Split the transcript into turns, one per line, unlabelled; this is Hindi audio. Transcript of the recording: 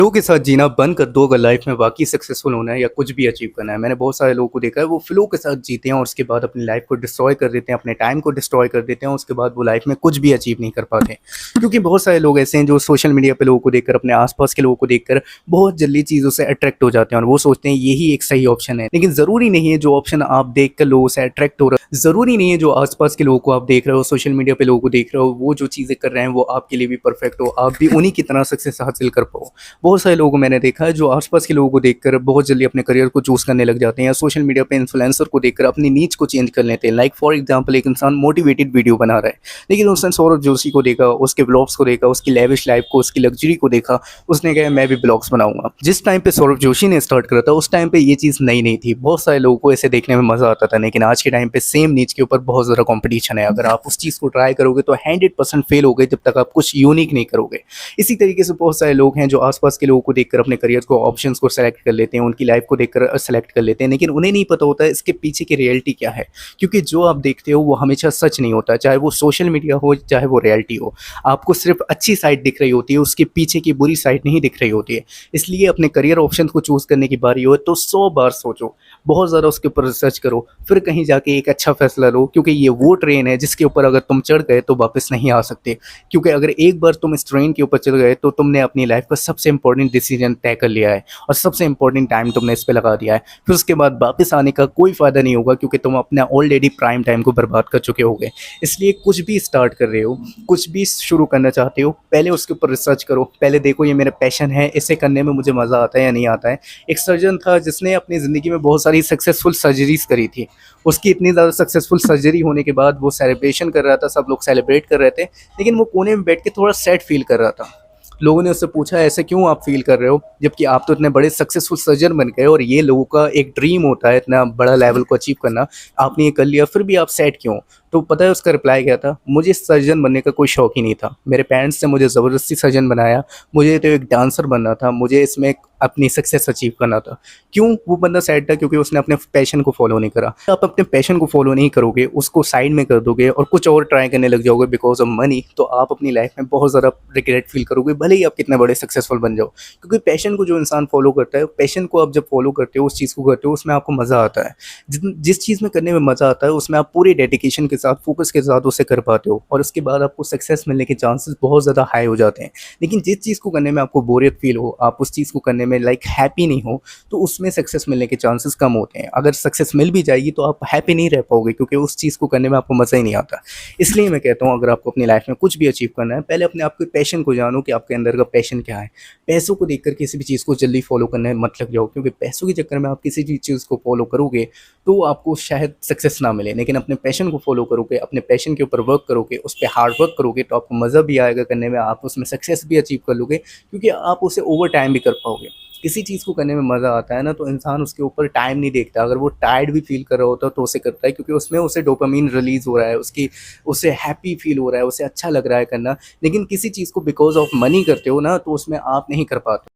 फ्लो के साथ जीना बंद कर दो अगर लाइफ में वाक़ई सक्सेसफुल होना है या कुछ भी अचीव करना है। मैंने बहुत सारे लोगों को देखा है वो फ्लो के साथ जीते हैं और उसके बाद अपनी लाइफ को डिस्ट्रॉय कर देते हैं, अपने टाइम को डिस्ट्रॉय कर देते हैं और उसके बाद वो लाइफ में कुछ भी अचीव नहीं कर पाते। क्योंकि बहुत सारे लोग ऐसे हैं जो सोशल मीडिया पे लोगों को देखकर, अपने आस-पास के लोगों को देखकर बहुत जल्दी चीज़ों से अट्रैक्ट हो जाते हैं और वो सोचते हैं यही एक सही ऑप्शन है। लेकिन ज़रूरी नहीं है जो ऑप्शन आप देखकर लोगों से अट्रैक्ट हो रहे हो, ज़रूरी नहीं है जो आस-पास के लोगों को आप देख रहे हो, सोशल मीडिया पे लोगों को देख रहे हो, वो जो चीज़ें कर रहे हैं वो आपके लिए भी परफेक्ट हो, आप भी उन्हीं की तरह सक्सेस हासिल कर पाओ। बहुत सारे लोगों को मैंने देखा है जो आसपास के लोगों को देखकर बहुत जल्दी अपने करियर को चूज़ करने लग जाते हैं या सोशल मीडिया पे इन्फ्लुएंसर को देखकर अपनी नीच को चेंज कर लेते हैं। लाइक फॉर एग्जांपल एक इंसान मोटिवेटेड वीडियो बना रहा है, लेकिन उसने सौरभ जोशी को देखा, उसके व्लॉग्स को देखा, उसकी लेविश लाइफ को, उसकी लग्जरी को देखा, उसने कहा मैं भी ब्लॉग्स बनाऊंगा। जिस टाइम पे सौरभ जोशी ने स्टार्ट करा था उस टाइम पे ये चीज़ नई नहीं थी, बहुत सारे लोगों को ऐसे देखने में मज़ा आता था, लेकिन आज के टाइम पे सेम नीच के ऊपर बहुत ज़्यादा कॉम्पिटिशन है। अगर आप उस चीज़ को ट्राई करोगे तो 100% फेल होगे जब तक आप कुछ यूनिक नहीं करोगे। इसी तरीके से बहुत सारे लोग हैं जो आसपास के लोगों को देखकर अपने करियर को, ऑप्शंस को सेलेक्ट कर लेते हैं, उनकी लाइफ को देखकर सेलेक्ट कर लेते हैं, लेकिन उन्हें नहीं पता होता है इसके पीछे की रियलिटी क्या है। क्योंकि जो आप देखते हो वो हमेशा सच नहीं होता, चाहे वो सोशल मीडिया हो चाहे वो रियलिटी हो। आपको सिर्फ अच्छी साइड दिख रही होती है, उसके पीछे की बुरी साइड नहीं दिख रही होती है। इसलिए अपने करियर ऑप्शन को चूज़ करने की बारी हो तो 100 बार सोचो, बहुत ज़्यादा उसके ऊपर रिसर्च करो, फिर कहीं जाके एक अच्छा फैसला लो। क्योंकि ये वो ट्रेन है जिसके ऊपर अगर तुम चढ़ गए तो वापस नहीं आ सकते। क्योंकि अगर एक बार तुम इस ट्रेन के ऊपर चढ़ गए तो तुमने अपनी लाइफ का सबसे इंपॉर्टेंट डिसीजन तय कर लिया है और सबसे इंपॉर्टेंट टाइम तुमने इस पे लगा दिया है। फिर उसके बाद वापस आने का कोई फ़ायदा नहीं होगा क्योंकि तुम अपना ऑलरेडी प्राइम टाइम को बर्बाद कर चुके होगे। इसलिए कुछ भी स्टार्ट कर रहे हो, कुछ भी शुरू करना चाहते हो, पहले उसके ऊपर रिसर्च करो। पहले देखो ये मेरा पैशन है, इसे करने में मुझे मज़ा आता है या नहीं आता है। एक सर्जन था जिसने अपनी ज़िंदगी में बहुत सारी सक्सेसफुल सर्जरीज़ करी थी। उसकी इतनी ज़्यादा सक्सेसफुल सर्जरी होने के बाद वो सेलिब्रेशन कर रहा था, सब लोग सेलिब्रेट कर रहे थे, लेकिन वो कोने में बैठ के थोड़ा सैड फील कर रहा था। लोगों ने उससे पूछा ऐसे क्यों आप फील कर रहे हो, जबकि आप तो इतने बड़े सक्सेसफुल सर्जन बन गए और ये लोगों का एक ड्रीम होता है इतना बड़ा लेवल को अचीव करना, आपने ये कर लिया, फिर भी आप सैड क्यों? तो पता है उसका रिप्लाई क्या था? मुझे सर्जन बनने का कोई शौक ही नहीं था, मेरे पेरेंट्स ने मुझे ज़बरदस्ती सर्जन बनाया, मुझे तो एक डांसर बनना था, मुझे इसमें अपनी सक्सेस अचीव करना था। क्यों वो बंदा सैड था? क्योंकि उसने अपने पैशन को फॉलो नहीं करा। आप अपने पैशन को फॉलो नहीं करोगे, उसको साइड में कर दोगे और कुछ और ट्राई करने लग जाओगे बिकॉज ऑफ मनी, तो आप अपनी लाइफ में बहुत ज़्यादा रिग्रेट फील करोगे, भले ही आप कितने बड़े सक्सेसफुल बन जाओ। क्योंकि पैशन को जो इंसान फॉलो करता है, पैशन को आप जब फॉलो करते हो, उस चीज़ को करते हो, उसमें आपको मज़ा आता है। जिस चीज़ में करने में मज़ा आता है उसमें आप पूरे डेडिकेशन के साथ, फोकस के साथ उसे कर पाते हो और उसके बाद आपको सक्सेस मिलने के चांसेस बहुत ज़्यादा हाई हो जाते हैं। लेकिन जिस चीज़ को करने में आपको बोरियत फील हो, आप उस चीज़ को करने में लाइक हैप्पी नहीं हो, तो उसमें सक्सेस मिलने के चांसेस कम होते हैं। अगर सक्सेस मिल भी जाएगी तो आप हैप्पी नहीं रह पाओगे क्योंकि उस चीज़ को करने में आपको मज़ा ही नहीं आता। इसलिए मैं कहता हूँ अगर आपको अपनी लाइफ में कुछ भी अचीव करना है, पहले अपने आप के पैशन को जानो कि आपके अंदर का पैशन क्या है। पैसों को देखकर किसी भी चीज़ को जल्दी फॉलो करने मत लग जाओ, क्योंकि पैसों के चक्कर में आप किसी भी चीज़ को फॉलो करोगे तो आपको शायद सक्सेस ना मिले। लेकिन अपने पैशन को फॉलो करोगे, अपने पैशन के ऊपर वर्क करोगे, उस पे हार्ड वर्क करोगे, तो आपको मज़ा भी आएगा करने में, आप उसमें सक्सेस भी अचीव कर लोगे क्योंकि आप उसे ओवर टाइम भी कर पाओगे। किसी चीज़ को करने में मज़ा आता है ना तो इंसान उसके ऊपर टाइम नहीं देखता। अगर वो टायर्ड भी फील कर रहा होता है तो उसे करता है क्योंकि उसमें उसे डोपामाइन रिलीज़ हो रहा है, उसे हैप्पी फील हो रहा है, उसे अच्छा लग रहा है करना। लेकिन किसी चीज़ को बिकॉज़ ऑफ मनी करते हो ना तो उसमें आप नहीं कर पाते।